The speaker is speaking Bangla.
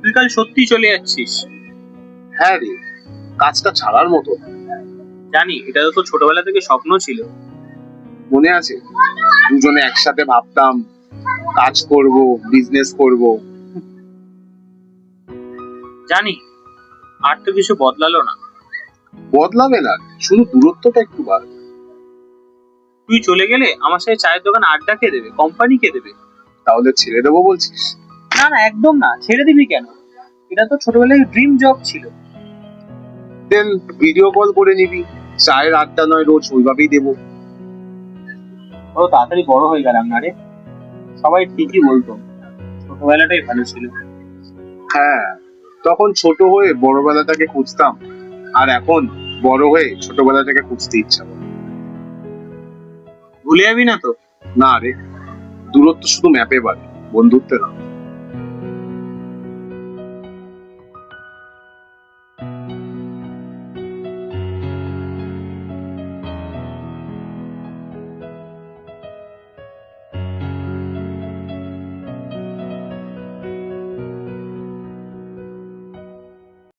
তুই কাল সত্যি চলে যাচ্ছিস? হ্যাঁ রে, কাজটা ছাড়ার মতো না। জানি, এটা তো তোর ছোটবেলা থেকে স্বপ্ন ছিল। মনে আছে দুজনে একসাথে ভাবতাম কাজ করব, বিজনেস করব। জানি, আর তো কিছু বদলালো না। বদলাবে না, শুধু দূরত্বটা একটু বাড়বে। তুই চলে গেলে আমার সাথে চায়ের দোকান আড্ডা কে দেবে, কোম্পানি কে দেবে? তাহলে ছেড়ে দেবো বলছিস? না না, একদম না, ছেড়ে দিবি কেন? এটা তো ছোটবেলায় ড্রিম জব ছিল। দেন ভিডিও কল করে নিবি, চায়ের আড্ডা নয় রোজ ওইভাবেই দেবো। ও তাড়াতাড়ি বড় হয়ে গেলাম না রে। সবাই ঠিকই বলতো ছোটবেলাটাই ভালো ছিল। হ্যাঁ, তখন ছোট হয়ে বড়বেলাটাকে খুঁজতাম, আর এখন বড় হয়ে ছোটবেলাটাকে খুঁজতে ইচ্ছা করে। ভুলে যাবি না তো? না রে, দূরত্ব শুধু ম্যাপে বাড়ে, বন্ধুত্বে না।